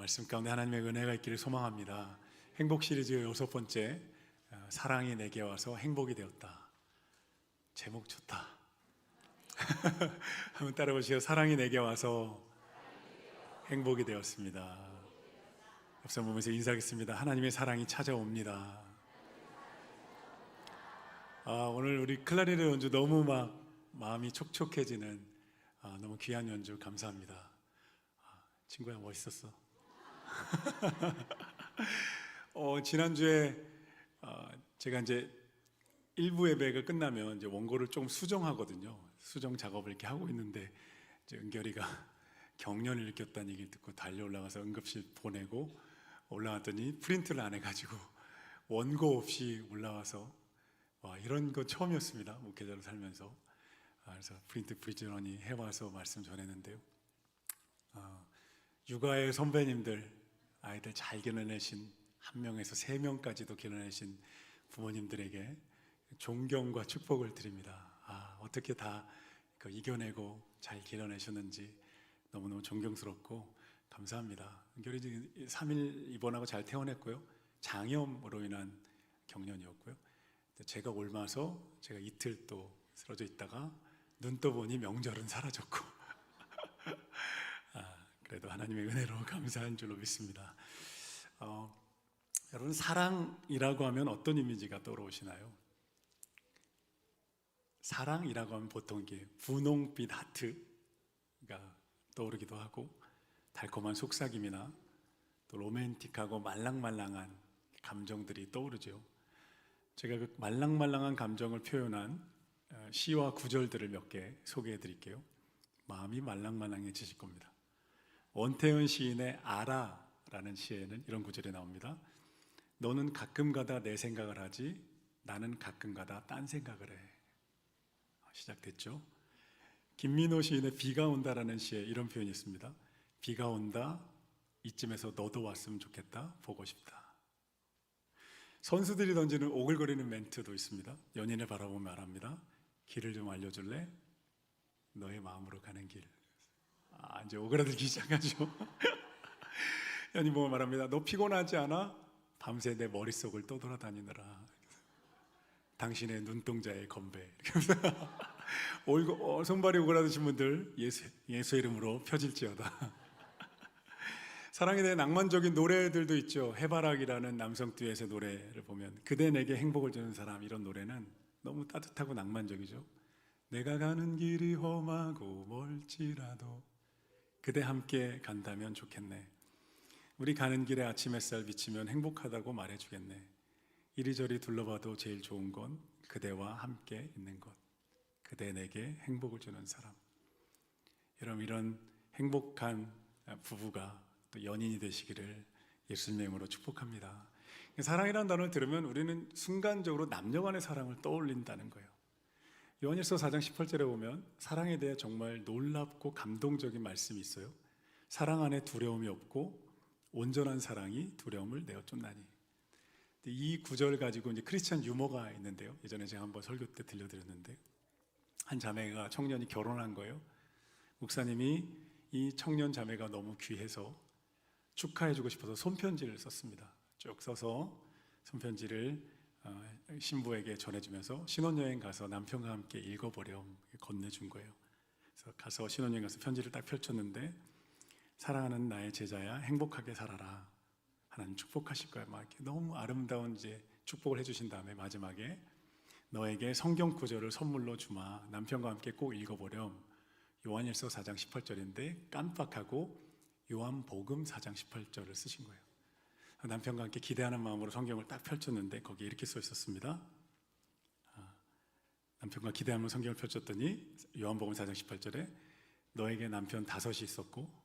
말씀 가운데 하나님의 은혜가 있기를 소망합니다. 행복 시리즈 6번째, 사랑이 내게 와서 행복이 되었다. 제목 좋다. 한번 따라 보시죠. 사랑이 내게 와서 행복이 되었습니다. 옆서 보면서 인사하겠습니다. 하나님의 사랑이 찾아옵니다. 오늘 우리 클라리넷 연주 너무 마음이 촉촉해지는 너무 귀한 연주 감사합니다. 친구야 멋있었어. 지난주에 제가 이제 일부 예배가 끝나면 이제 원고를 조금 수정하거든요. 수정 작업을 이렇게 하고 있는데 이제 은결이가 경련을 일으켰다는 얘기를 듣고 달려 올라가서 응급실 보내고 올라왔더니 프린트를 안 해가지고 원고 없이 올라와서 이런 거 처음이었습니다. 목회자로 살면서. 그래서 프린트 부지런히 해와서 말씀 전했는데요. 육아의 선배님들, 아이들 잘 길러내신 1명에서 3명까지도 길러내신 부모님들에게 존경과 축복을 드립니다. 어떻게 다 이겨내고 잘 길러내셨는지 너무너무 존경스럽고 감사합니다. 은결이 3일 입원하고 잘 퇴원했고요. 장염으로 인한 경련이었고요. 제가 옮아서 제가 이틀 또 쓰러져 있다가 눈 떠보니 명절은 사라졌고 그래도 하나님의 은혜로 감사한 줄로 믿습니다. 여러분, 사랑이라고 하면 어떤 이미지가 떠오르시나요? 사랑이라고 하면 보통 이게 분홍빛 하트가 떠오르기도 하고 달콤한 속삭임이나 또 로맨틱하고 말랑말랑한 감정들이 떠오르죠. 제가 그 말랑말랑한 감정을 표현한 시와 구절들을 몇 개 소개해 드릴게요. 마음이 말랑말랑해지실 겁니다. 원태현 시인의 아라라는 시에는 이런 구절이 나옵니다. 너는 가끔가다 내 생각을 하지 나는 가끔가다 딴 생각을 해. 시작됐죠. 김민호 시인의 비가 온다라는 시에 이런 표현이 있습니다. 비가 온다 이쯤에서 너도 왔으면 좋겠다 보고 싶다. 선수들이 던지는 오글거리는 멘트도 있습니다. 연인을 바라보며 말합니다. 길을 좀 알려줄래? 너의 마음으로 가는 길. 이제 오그라들기 시작하죠. 연인 보며 말합니다. 너 피곤하지 않아? 밤새 내 머릿속을 떠돌아다니느라 당신의 눈동자의 건배. 손발이 오그라드신 분들 예수의 이름으로 펴질지어다. 사랑에 대한 낭만적인 노래들도 있죠. 해바라기라는 남성 듀엣의 노래를 보면 그대 내게 행복을 주는 사람, 이런 노래는 너무 따뜻하고 낭만적이죠. 내가 가는 길이 험하고 멀지라도 그대 함께 간다면 좋겠네. 우리 가는 길에 아침 햇살 비치면 행복하다고 말해주겠네. 이리저리 둘러봐도 제일 좋은 건 그대와 함께 있는 것. 그대 내게 행복을 주는 사람. 여러분, 이런 행복한 부부가 또 연인이 되시기를 예수님의 이름으로 축복합니다. 사랑이라는 단어를 들으면 우리는 순간적으로 남녀 간의 사랑을 떠올린다는 거예요. 요한일서 4장 18절에 보면 사랑에 대해 정말 놀랍고 감동적인 말씀이 있어요. 사랑 안에 두려움이 없고 온전한 사랑이 두려움을 내어 쫓나니. 이 구절 가지고 이제 크리스찬 유머가 있는데요. 예전에 제가 한번 설교 때 들려드렸는데 한 자매가 청년이 결혼한 거예요. 목사님이 이 청년 자매가 너무 귀해서 축하해주고 싶어서 손편지를 썼습니다. 쭉 써서 손편지를 신부에게 전해주면서 신혼여행 가서 남편과 함께 읽어보렴 건네준 거예요. 그래서 가서 신혼여행 가서 편지를 딱 펼쳤는데 사랑하는 나의 제자야 행복하게 살아라. 하나님 축복하실 거야. 막 이렇게 너무 아름다운 이제 축복을 해주신 다음에 마지막에 너에게 성경 구절을 선물로 주마. 남편과 함께 꼭 읽어보렴. 요한일서 4장 18절인데 깜빡하고 요한복음 4장 18절을 쓰신 거예요. 남편과 함께 기대하는 마음으로 성경을 딱 펼쳤는데 거기에 이렇게 써 있었습니다. 남편과 기대하며 성경을 펼쳤더니 요한복음 4장 18절에 너에게 남편 5이 있었고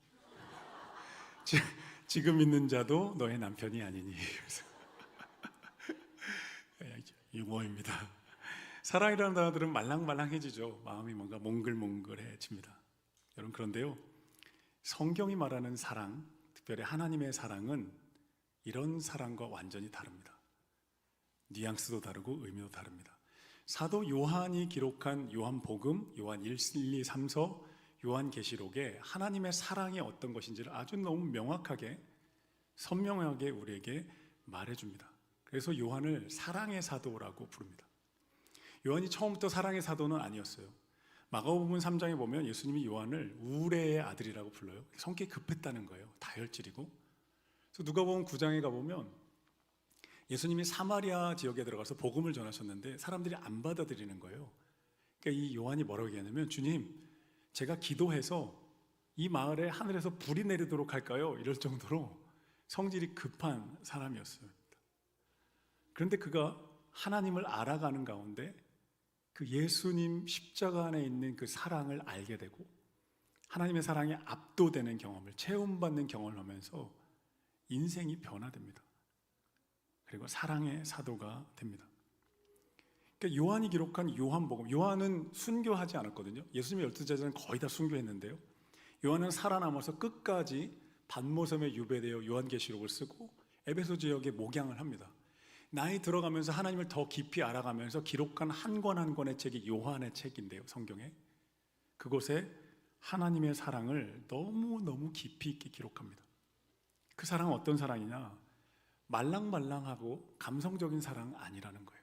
지금 있는 자도 너의 남편이 아니니. 유머입니다. 사랑이라는 단어들은 말랑말랑해지죠. 마음이 뭔가 몽글몽글해집니다. 여러분, 그런데요, 성경이 말하는 사랑, 특별히 하나님의 사랑은 이런 사랑과 완전히 다릅니다. 뉘앙스도 다르고 의미도 다릅니다. 사도 요한이 기록한 요한복음, 요한 1, 2, 3서, 요한계시록에 하나님의 사랑이 어떤 것인지를 아주 너무 명확하게 선명하게 우리에게 말해줍니다. 그래서 요한을 사랑의 사도라고 부릅니다. 요한이 처음부터 사랑의 사도는 아니었어요. 마가복음 3장에 보면 예수님이 요한을 우레의 아들이라고 불러요. 성격이 급했다는 거예요. 다혈질이고. 그래서 누가복음 9장에 가보면 예수님이 사마리아 지역에 들어가서 복음을 전하셨는데 사람들이 안 받아들이는 거예요. 그러니까 이 요한이 뭐라고 얘기하냐면, 주님, 제가 기도해서 이 마을에 하늘에서 불이 내리도록 할까요? 이럴 정도로 성질이 급한 사람이었어요. 그런데 그가 하나님을 알아가는 가운데 그 예수님 십자가 안에 있는 그 사랑을 알게 되고 하나님의 사랑에 압도되는 경험을, 체험받는 경험을 하면서 인생이 변화됩니다. 그리고 사랑의 사도가 됩니다. 그러니까 요한이 기록한 요한복음, 요한은 순교하지 않았거든요. 예수님의 12제자는 거의 다 순교했는데요, 요한은 살아남아서 끝까지 반모섬에 유배되어 요한계시록을 쓰고 에베소 지역에 목양을 합니다. 나이 들어가면서 하나님을 더 깊이 알아가면서 기록한 한 권 한 권의 책이 요한의 책인데요, 성경에. 그곳에 하나님의 사랑을 너무너무 깊이 있게 기록합니다. 그 사랑은 어떤 사랑이냐? 말랑말랑하고 감성적인 사랑 아니라는 거예요.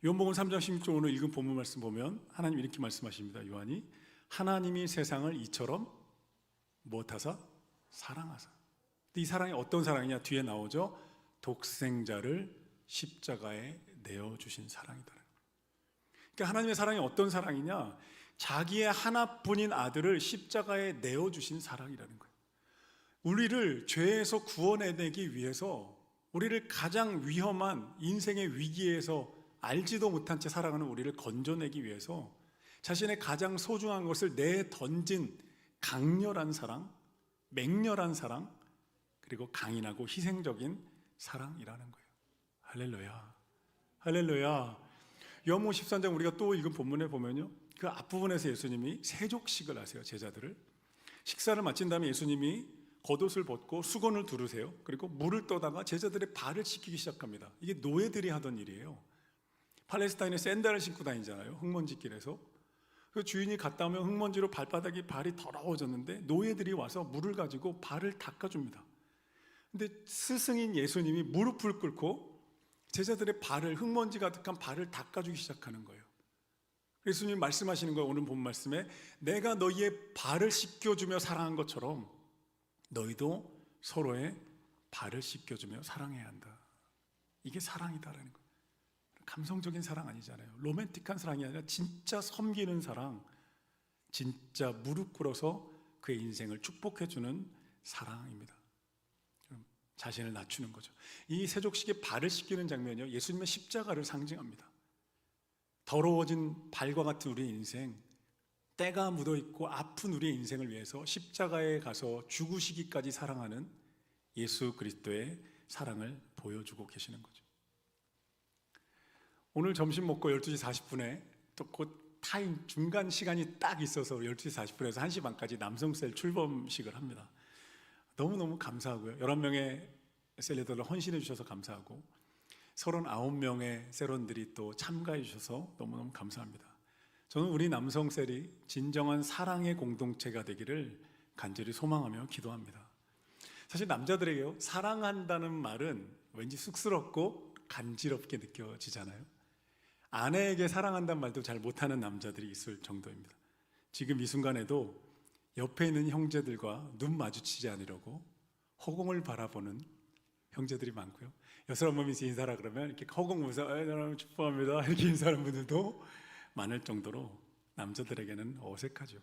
요한복음 3장 16절 오늘 읽은 본문 말씀 보면 하나님 이렇게 말씀하십니다. 요한이 하나님이 세상을 이처럼 무엇하사? 사랑하사. 이 사랑이 어떤 사랑이냐? 뒤에 나오죠. 독생자를 십자가에 내어주신 사랑이다. 그러니까 하나님의 사랑이 어떤 사랑이냐? 자기의 하나뿐인 아들을 십자가에 내어주신 사랑이라는 거예요. 우리를 죄에서 구원해내기 위해서, 우리를 가장 위험한 인생의 위기에서 알지도 못한 채 살아가는 우리를 건져내기 위해서 자신의 가장 소중한 것을 내던진 강렬한 사랑, 맹렬한 사랑, 그리고 강인하고 희생적인 사랑이라는 거예요. 할렐루야, 할렐루야. 요한복음 13장 우리가 또 읽은 본문에 보면요, 그 앞부분에서 예수님이 세족식을 하세요. 제자들을 식사를 마친 다음에 예수님이 겉옷을 벗고 수건을 두르세요. 그리고 물을 떠다가 제자들의 발을 씻기기 시작합니다. 이게 노예들이 하던 일이에요. 팔레스타인에 샌들을 신고 다니잖아요, 흙먼지길에서. 그 주인이 갔다 오면 흙먼지로 발이 더러워졌는데 노예들이 와서 물을 가지고 발을 닦아줍니다. 근데 스승인 예수님이 무릎을 꿇고 제자들의 발을, 흙먼지 가득한 발을 닦아주기 시작하는 거예요. 예수님이 말씀하시는 거예요. 오늘 본 말씀에 내가 너희의 발을 씻겨주며 사랑한 것처럼 너희도 서로의 발을 씻겨주며 사랑해야 한다. 이게 사랑이다라는 거예요. 감성적인 사랑 아니잖아요. 로맨틱한 사랑이 아니라 진짜 섬기는 사랑, 진짜 무릎 꿇어서 그의 인생을 축복해주는 사랑입니다. 자신을 낮추는 거죠. 이 세족식의 발을 씻기는 장면이요, 예수님의 십자가를 상징합니다. 더러워진 발과 같은 우리의 인생, 때가 묻어있고 아픈 우리의 인생을 위해서 십자가에 가서 죽으시기까지 사랑하는 예수 그리스도의 사랑을 보여주고 계시는 거죠. 오늘 점심 먹고 12시 40분에 또 곧 타임 중간 시간이 딱 있어서 12시 40분에서 1시 반까지 남성셀 출범식을 합니다. 너무너무 감사하고요. 11명의 셀리더를 헌신해 주셔서 감사하고 39명의 셀원들이 또 참가해 주셔서 너무너무 감사합니다. 저는 우리 남성셀이 진정한 사랑의 공동체가 되기를 간절히 소망하며 기도합니다. 사실 남자들에게요, 사랑한다는 말은 왠지 쑥스럽고 간지럽게 느껴지잖아요. 아내에게 사랑한다는 말도 잘 못하는 남자들이 있을 정도입니다. 지금 이 순간에도 옆에 있는 형제들과 눈 마주치지 않으려고 허공을 바라보는 형제들이 많고요. 여섯 어머니서 인사라 그러면 이렇게 허공 보면서 여러분 축복합니다 이렇게 인사하는 분들도 많을 정도로 남자들에게는 어색하죠.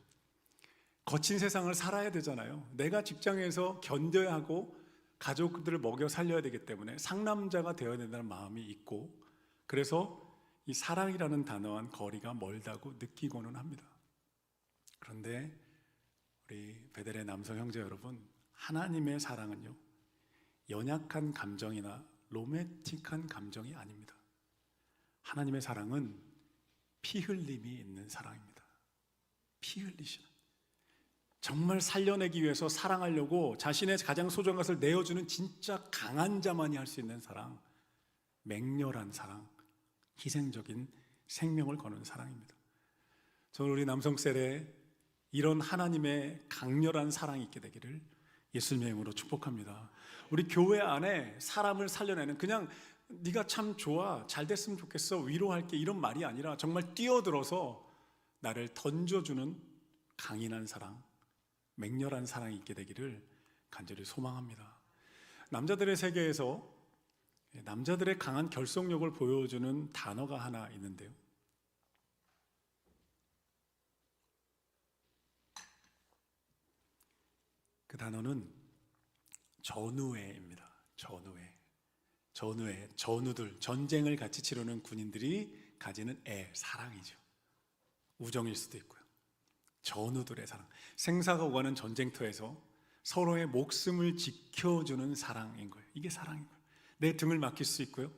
거친 세상을 살아야 되잖아요. 내가 직장에서 견뎌야 하고 가족들을 먹여 살려야 되기 때문에 상남자가 되어야 된다는 마음이 있고, 그래서 이 사랑이라는 단어와는 거리가 멀다고 느끼고는 합니다. 그런데 우리 베델의 남성 형제 여러분, 하나님의 사랑은요, 연약한 감정이나 로맨틱한 감정이 아닙니다. 하나님의 사랑은 피 흘림이 있는 사랑입니다. 피 흘리시는, 정말 살려내기 위해서 사랑하려고 자신의 가장 소중한 것을 내어주는 진짜 강한 자만이 할 수 있는 사랑, 맹렬한 사랑, 희생적인 생명을 거는 사랑입니다. 저는 우리 남성셀에 이런 하나님의 강렬한 사랑이 있게 되기를 예수님의 이름으로 축복합니다. 우리 교회 안에 사람을 살려내는, 그냥 네가 참 좋아, 잘 됐으면 좋겠어, 위로할게, 이런 말이 아니라 정말 뛰어들어서 나를 던져주는 강인한 사랑, 맹렬한 사랑이 있게 되기를 간절히 소망합니다. 남자들의 세계에서 남자들의 강한 결속력을 보여주는 단어가 하나 있는데요, 그 단어는 전우애입니다. 전우애, 전우들, 전쟁을 같이 치르는 군인들이 가지는 사랑이죠. 우정일 수도 있고요. 전우들의 사랑, 생사가 오가는 전쟁터에서 서로의 목숨을 지켜주는 사랑인 거예요. 이게 사랑인 거예요. 내 등을 맡길 수 있고요,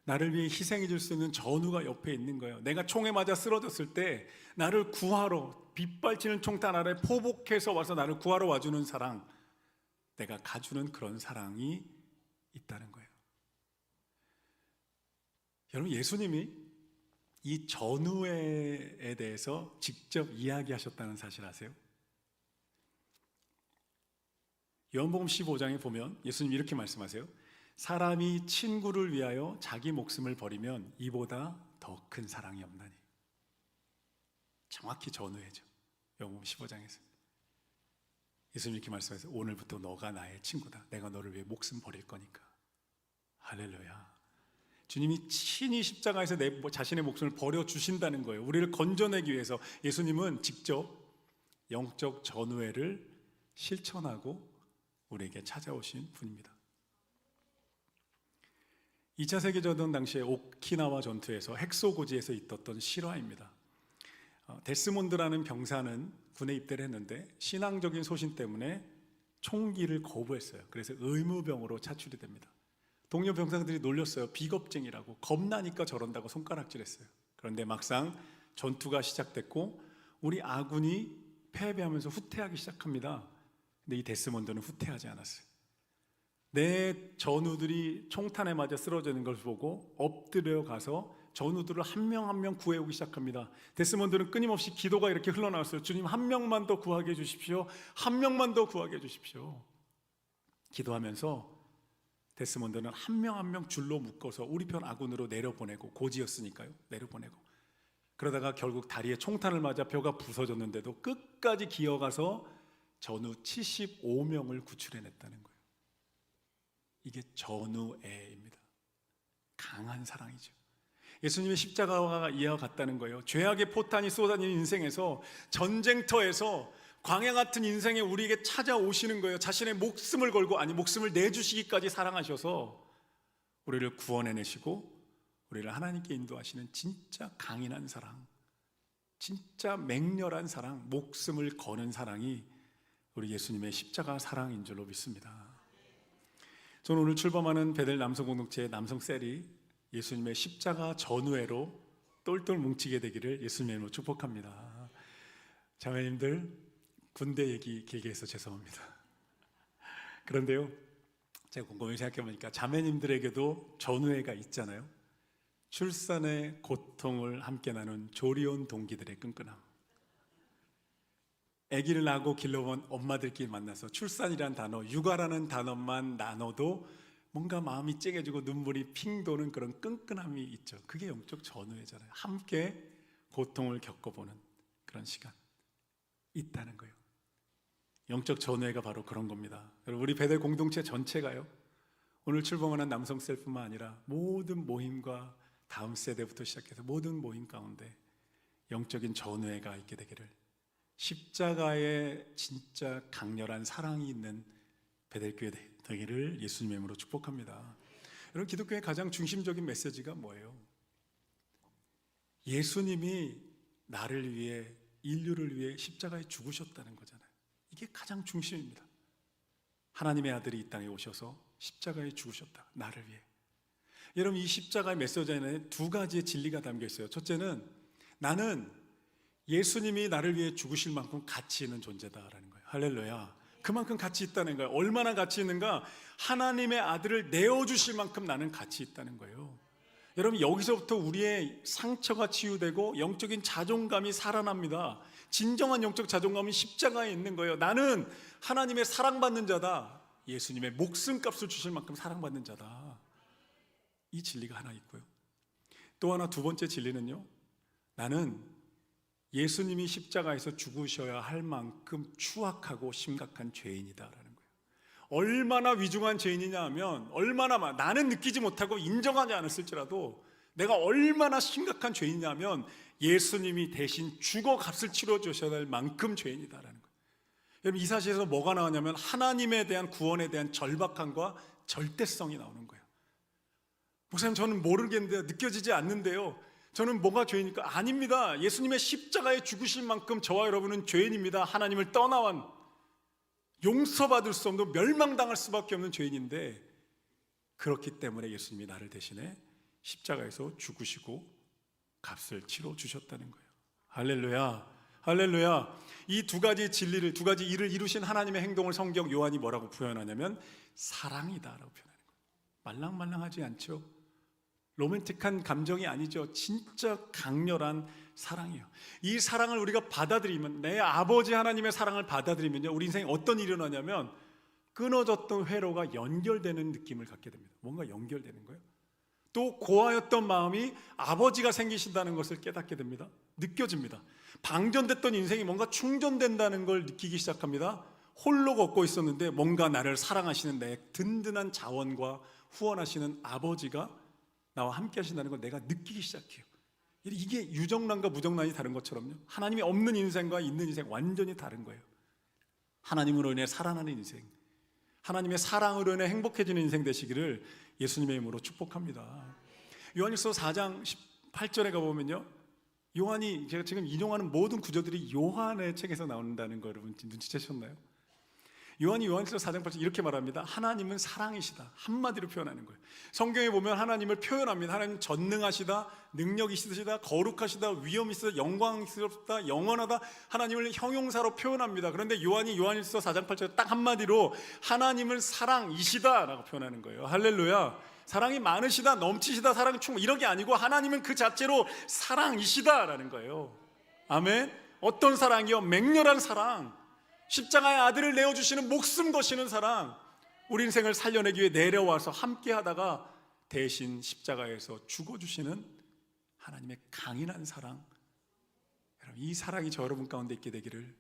나를 위해 희생해 줄 수 있는 전우가 옆에 있는 거예요. 내가 총에 맞아 쓰러졌을 때 나를 구하러, 빗발치는 총탄 아래 포복해서 와서 나를 구하러 와주는 사랑, 내가 가주는 그런 사랑이 있다는 거예요. 여러분, 예수님이 이 전우애에 대해서 직접 이야기하셨다는 사실 아세요? 요한복음 15장에 보면 예수님이 이렇게 말씀하세요. 사람이 친구를 위하여 자기 목숨을 버리면 이보다 더 큰 사랑이 없나니. 정확히 전우애죠. 요한복음 15장에서 예수님이 이렇게 말씀하세요. 오늘부터 너가 나의 친구다. 내가 너를 위해 목숨 버릴 거니까. 할렐루야. 주님이 친히 십자가에서 자신의 목숨을 버려주신다는 거예요. 우리를 건져내기 위해서 예수님은 직접 영적 전우애를 실천하고 우리에게 찾아오신 분입니다. 2차 세계대전 당시에 오키나와 전투에서 헥소고지에서 있었던 실화입니다. 데스몬드라는 병사는 군에 입대를 했는데 신앙적인 소신 때문에 총기를 거부했어요. 그래서 의무병으로 차출이 됩니다. 동료 병사들이 놀렸어요. 비겁쟁이라고, 겁나니까 저런다고 손가락질했어요. 그런데 막상 전투가 시작됐고 우리 아군이 패배하면서 후퇴하기 시작합니다. 근데 이 데스몬드는 후퇴하지 않았어요. 내 전우들이 총탄에 맞아 쓰러지는 걸 보고 엎드려 가서 전우들을 한 명 한 명 구해오기 시작합니다. 데스몬드는 끊임없이 기도가 이렇게 흘러나왔어요. 주님, 한 명만 더 구하게 해주십시오. 한 명만 더 구하게 해주십시오. 기도하면서 데스몬드는 한 명 한 명 줄로 묶어서 우리 편 아군으로 내려보내고, 고지였으니까요, 내려보내고, 그러다가 결국 다리에 총탄을 맞아 뼈가 부서졌는데도 끝까지 기어가서 전우 75명을 구출해냈다는 거예요. 이게 전우애입니다. 강한 사랑이죠. 예수님의 십자가와 이와 같다는 거예요. 죄악의 포탄이 쏟아지는 인생에서, 전쟁터에서 광야 같은 인생에 우리에게 찾아오시는 거예요. 자신의 목숨을 걸고, 아니 목숨을 내주시기까지 사랑하셔서 우리를 구원해내시고 우리를 하나님께 인도하시는 진짜 강인한 사랑, 진짜 맹렬한 사랑, 목숨을 거는 사랑이 우리 예수님의 십자가 사랑인 줄로 믿습니다. 저는 오늘 출범하는 베델 남성공동체의 남성셀이 예수님의 십자가 전우애로 똘똘 뭉치게 되기를 예수님의 이름으로 축복합니다. 자매님들, 군대 얘기 길게 해서 죄송합니다. 그런데요, 제가 곰곰이 생각해보니까 자매님들에게도 전우애가 있잖아요. 출산의 고통을 함께 나눈 조리원 동기들의 끈끈함, 아기를 낳고 길러본 엄마들끼리 만나서 출산이란 단어, 육아라는 단어만 나눠도 뭔가 마음이 찡해지고 눈물이 핑 도는 그런 끈끈함이 있죠. 그게 영적 전우애잖아요. 함께 고통을 겪어보는 그런 시간 있다는 거예요. 영적 전우애가 바로 그런 겁니다. 여러분, 우리 베델 공동체 전체가요, 오늘 출범하는 남성셀뿐만 아니라 모든 모임과 다음 세대부터 시작해서 모든 모임 가운데 영적인 전우애가 있게 되기를, 십자가에 진짜 강렬한 사랑이 있는 베델교회 되기를 예수님의 이름으로 축복합니다. 여러분, 기독교의 가장 중심적인 메시지가 뭐예요? 예수님이 나를 위해, 인류를 위해 십자가에 죽으셨다는 거잖아요. 이게 가장 중심입니다. 하나님의 아들이 이 땅에 오셔서 십자가에 죽으셨다, 나를 위해. 여러분, 이 십자가의 메시지 안에 두 가지의 진리가 담겨 있어요. 첫째는 나는 예수님이 나를 위해 죽으실 만큼 가치 있는 존재다라는 거예요. 할렐루야. 그만큼 가치 있다는 거예요. 얼마나 가치 있는가? 하나님의 아들을 내어주실 만큼 나는 가치 있다는 거예요. 여러분, 여기서부터 우리의 상처가 치유되고 영적인 자존감이 살아납니다. 진정한 영적 자존감은 십자가에 있는 거예요. 나는 하나님의 사랑받는 자다. 예수님의 목숨값을 주실 만큼 사랑받는 자다. 이 진리가 하나 있고요. 또 하나, 두 번째 진리는요, 나는 예수님이 십자가에서 죽으셔야 할 만큼 추악하고 심각한 죄인이다라는 거예요. 얼마나 위중한 죄인이냐 하면, 얼마나 나는 느끼지 못하고 인정하지 않았을지라도 내가 얼마나 심각한 죄인이냐 하면, 예수님이 대신 죽어 값을 치러 주셔야 할 만큼 죄인이다라는 거예요. 여러분, 이 사실에서 뭐가 나오냐면 하나님에 대한 구원에 대한 절박함과 절대성이 나오는 거예요. 목사님, 저는 모르겠는데요, 느껴지지 않는데요, 저는 뭐가 죄인입니까? 아닙니다. 예수님의 십자가에 죽으실 만큼 저와 여러분은 죄인입니다. 하나님을 떠나온, 용서받을 수 없는, 멸망당할 수밖에 없는 죄인인데, 그렇기 때문에 예수님이 나를 대신해 십자가에서 죽으시고 값을 치러 주셨다는 거예요. 할렐루야, 할렐루야. 이 두 가지 진리를, 두 가지 일을 이루신 하나님의 행동을 성경 요한이 뭐라고 표현하냐면 사랑이다라고 표현하는 거예요. 말랑말랑하지 않죠? 로맨틱한 감정이 아니죠. 진짜 강렬한 사랑이에요. 이 사랑을 우리가 받아들이면, 내 아버지 하나님의 사랑을 받아들이면요, 우리 인생에 어떤 일이 일어나냐면 끊어졌던 회로가 연결되는 느낌을 갖게 됩니다. 뭔가 연결되는 거예요. 또 고아였던 마음이 아버지가 생기신다는 것을 깨닫게 됩니다. 느껴집니다. 방전됐던 인생이 뭔가 충전된다는 걸 느끼기 시작합니다. 홀로 걷고 있었는데 뭔가 나를 사랑하시는 내 든든한 자원과 후원하시는 아버지가 나와 함께 하신다는 걸 내가 느끼기 시작해요. 이게 유정란과 무정란이 다른 것처럼요, 하나님이 없는 인생과 있는 인생 완전히 다른 거예요. 하나님으로 인해 살아나는 인생, 하나님의 사랑으로 인해 행복해지는 인생 되시기를 예수님의 이름으로 축복합니다. 요한일서 4장 18절에 가보면요, 요한이, 제가 지금 인용하는 모든 구절들이 요한의 책에서 나온다는 거 여러분 눈치채셨나요? 요한이 요한일서 4장 8절 이렇게 말합니다. 하나님은 사랑이시다. 한마디로 표현하는 거예요. 성경에 보면 하나님을 표현합니다. 하나님 전능하시다, 능력 있으시다, 거룩하시다, 위엄 있으다, 영광스럽다, 영원하다, 하나님을 형용사로 표현합니다. 그런데 요한이 요한일서 4장 8절 딱 한마디로 하나님은 사랑이시다 라고 표현하는 거예요. 할렐루야. 사랑이 많으시다, 넘치시다, 사랑이 충만, 이런 게 아니고 하나님은 그 자체로 사랑이시다 라는 거예요. 아멘. 어떤 사랑이요? 맹렬한 사랑, 십자가의 아들을 내어주시는, 목숨 거시는 사랑, 우리 인생을 살려내기 위해 내려와서 함께 하다가 대신 십자가에서 죽어주시는 하나님의 강인한 사랑, 여러분, 이 사랑이 저 여러분 가운데 있게 되기를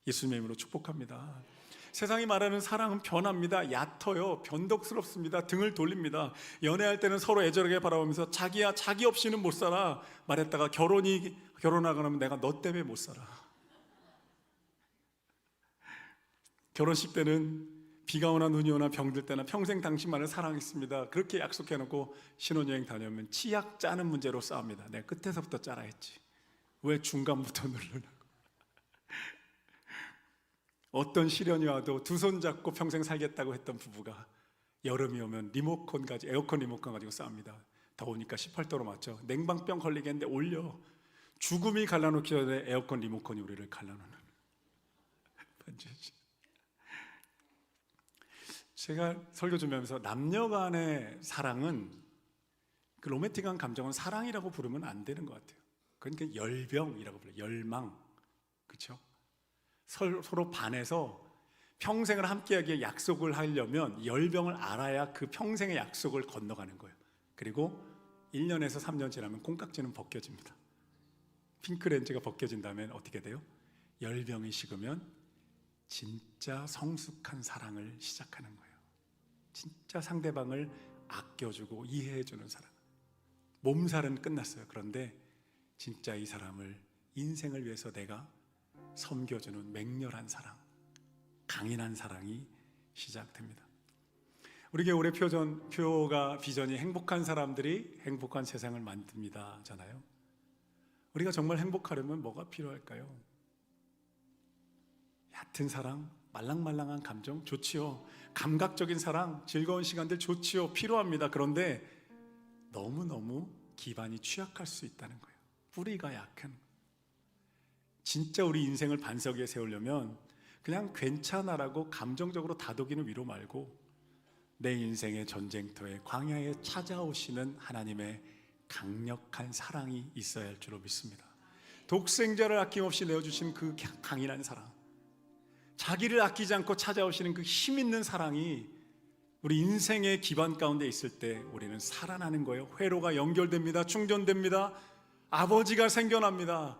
예수님의 이름으로 축복합니다. 세상이 말하는 사랑은 변합니다. 얕어요. 변덕스럽습니다. 등을 돌립니다. 연애할 때는 서로 애절하게 바라보면서 자기야, 자기 없이는 못 살아 말했다가 결혼하고 나면 내가 너 때문에 못 살아. 결혼식 때는 비가 오나 눈이 오나 병들 때나 평생 당신만을 사랑했습니다. 그렇게 약속해놓고 신혼여행 다녀오면 치약 짜는 문제로 싸웁니다. 내가 끝에서부터 짜라 했지, 왜 중간부터 누르냐고. 어떤 시련이 와도 두 손 잡고 평생 살겠다고 했던 부부가 여름이 오면 에어컨 리모컨 가지고 싸웁니다. 더우니까 18도로 맞춰. 냉방병 걸리겠는데 올려. 죽음이 갈라놓기 전에 에어컨 리모컨이 우리를 갈라놓는 반지지. 제가 설교 준비하면서 남녀 간의 사랑은, 그 로맨틱한 감정은 사랑이라고 부르면 안 되는 것 같아요. 그러니까 열병이라고 불러요. 열망. 그렇죠? 서로 반해서 평생을 함께하기에 약속을 하려면 열병을 알아야 그 평생의 약속을 건너가는 거예요. 그리고 1년에서 3년 지나면 콩깍지는 벗겨집니다. 핑크렌즈가 벗겨진다면 어떻게 돼요? 열병이 식으면 진짜 성숙한 사랑을 시작하는 거예요. 진짜 상대방을 아껴주고 이해해주는 사랑. 몸살은 끝났어요. 그런데 진짜 이 사람을, 인생을 위해서 내가 섬겨주는 맹렬한 사랑, 강인한 사랑이 시작됩니다. 우리 교회 표가 비전이 행복한 사람들이 행복한 세상을 만듭니다 잖아요. 우리가 정말 행복하려면 뭐가 필요할까요? 얕은 사랑, 말랑말랑한 감정 좋지요. 감각적인 사랑, 즐거운 시간들 좋지요. 필요합니다. 그런데 너무너무 기반이 취약할 수 있다는 거예요. 뿌리가 약한. 진짜 우리 인생을 반석 위에 세우려면 그냥 괜찮아라고 감정적으로 다독이는 위로 말고 내 인생의 전쟁터에, 광야에 찾아오시는 하나님의 강력한 사랑이 있어야 할 줄로 믿습니다. 독생자를 아낌없이 내어주신 그 강인한 사랑, 자기를 아끼지 않고 찾아오시는 그 힘 있는 사랑이 우리 인생의 기반 가운데 있을 때 우리는 살아나는 거예요. 회로가 연결됩니다. 충전됩니다. 아버지가 생겨납니다.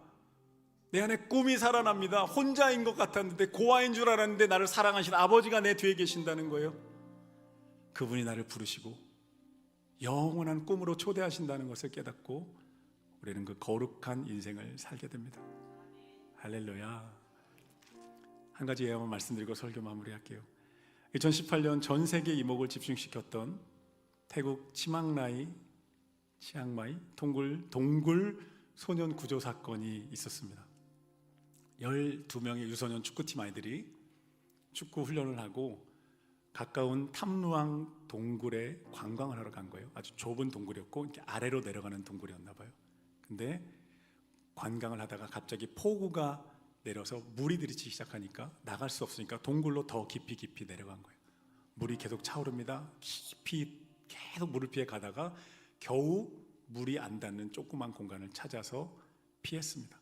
내 안에 꿈이 살아납니다. 혼자인 것 같았는데, 고아인 줄 알았는데 나를 사랑하신 아버지가 내 뒤에 계신다는 거예요. 그분이 나를 부르시고 영원한 꿈으로 초대하신다는 것을 깨닫고 우리는 그 거룩한 인생을 살게 됩니다. 할렐루야. 한 가지 예언만 말씀드리고 설교 마무리할게요. 2018년 전 세계 이목을 집중시켰던 태국 치앙마이 동굴 소년 구조 사건이 있었습니다. 12명의 유소년 축구팀 아이들이 축구 훈련을 하고 가까운 탐루앙 동굴에 관광을 하러 간 거예요. 아주 좁은 동굴이었고 이렇게 아래로 내려가는 동굴이었나 봐요. 근데 관광을 하다가 갑자기 폭우가 내려서 물이 들이치기 시작하니까 나갈 수 없으니까 동굴로 더 깊이 내려간 거예요. 물이 계속 차오릅니다. 깊이 계속 물을 피해 가다가 겨우 물이 안 닿는 조그만 공간을 찾아서 피했습니다.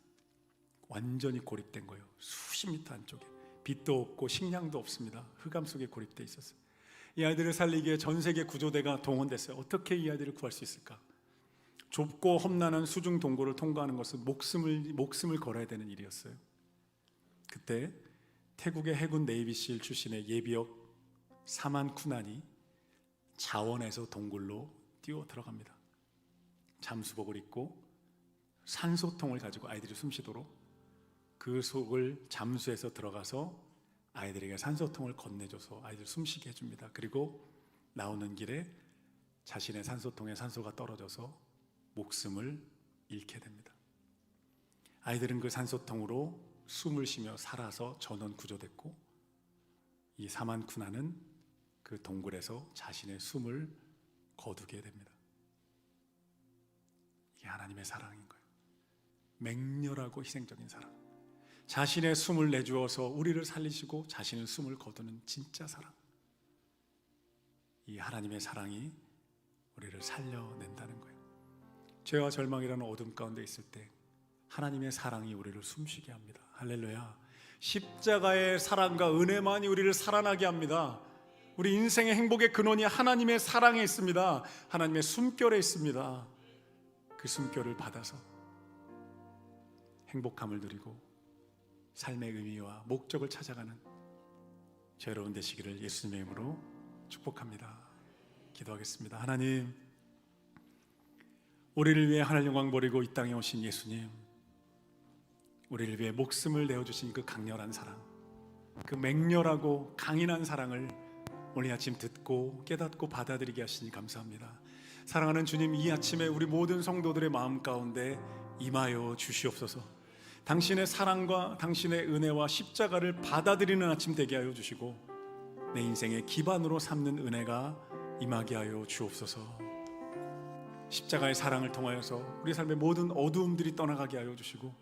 완전히 고립된 거예요. 수십 미터 안쪽에 빛도 없고 식량도 없습니다. 흑암 속에 고립돼 있었어요. 이 아이들을 살리기 위해 전 세계 구조대가 동원됐어요. 어떻게 이 아이들을 구할 수 있을까? 좁고 험난한 수중 동굴을 통과하는 것은 목숨을 걸어야 되는 일이었어요. 그때 태국의 해군 네이비실 출신의 예비역 사만 쿠난이 자원에서 동굴로 뛰어 들어갑니다. 잠수복을 입고 산소통을 가지고 아이들이 숨쉬도록 그 속을 잠수해서 들어가서 아이들에게 산소통을 건네줘서 아이들 숨쉬게 해줍니다. 그리고 나오는 길에 자신의 산소통에 산소가 떨어져서 목숨을 잃게 됩니다. 아이들은 그 산소통으로 숨을 쉬며 살아서 전원 구조됐고, 이 사만 쿠나는 그 동굴에서 자신의 숨을 거두게 됩니다. 이게 하나님의 사랑인 거예요. 맹렬하고 희생적인 사랑. 자신의 숨을 내주어서 우리를 살리시고 자신의 숨을 거두는 진짜 사랑. 이 하나님의 사랑이 우리를 살려낸다는 거예요. 죄와 절망이라는 어둠 가운데 있을 때 하나님의 사랑이 우리를 숨쉬게 합니다. 할렐루야. 십자가의 사랑과 은혜만이 우리를 살아나게 합니다. 우리 인생의 행복의 근원이 하나님의 사랑에 있습니다. 하나님의 숨결에 있습니다. 그 숨결을 받아서 행복함을 누리고 삶의 의미와 목적을 찾아가는 저 여러분 되시기를 예수님의 이름으로 축복합니다. 기도하겠습니다. 하나님, 우리를 위해 하늘 영광 버리고 이 땅에 오신 예수님, 우리를 위해 목숨을 내어주신 그 강렬한 사랑, 그 맹렬하고 강인한 사랑을 오늘 아침 듣고 깨닫고 받아들이게 하시니 감사합니다. 사랑하는 주님, 이 아침에 우리 모든 성도들의 마음 가운데 임하여 주시옵소서. 당신의 사랑과 당신의 은혜와 십자가를 받아들이는 아침 되게 하여 주시고 내 인생의 기반으로 삼는 은혜가 임하게 하여 주옵소서. 십자가의 사랑을 통하여서 우리 삶의 모든 어두움들이 떠나가게 하여 주시고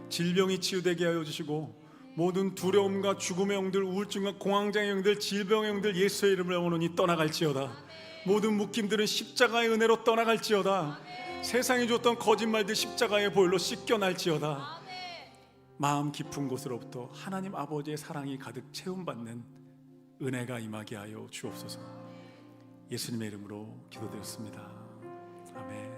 질병이 치유되게 하여 주시고 모든 두려움과 죽음의 영들, 우울증과 공황장애 영들, 질병의 영들 예수의 이름을 영원히 떠나갈지어다. 모든 묶임들은 십자가의 은혜로 떠나갈지어다. 세상이 줬던 거짓말들 십자가의 보혈로 씻겨날지어다. 마음 깊은 곳으로부터 하나님 아버지의 사랑이 가득 채움받는 은혜가 임하게 하여 주옵소서. 예수님의 이름으로 기도드렸습니다. 아멘.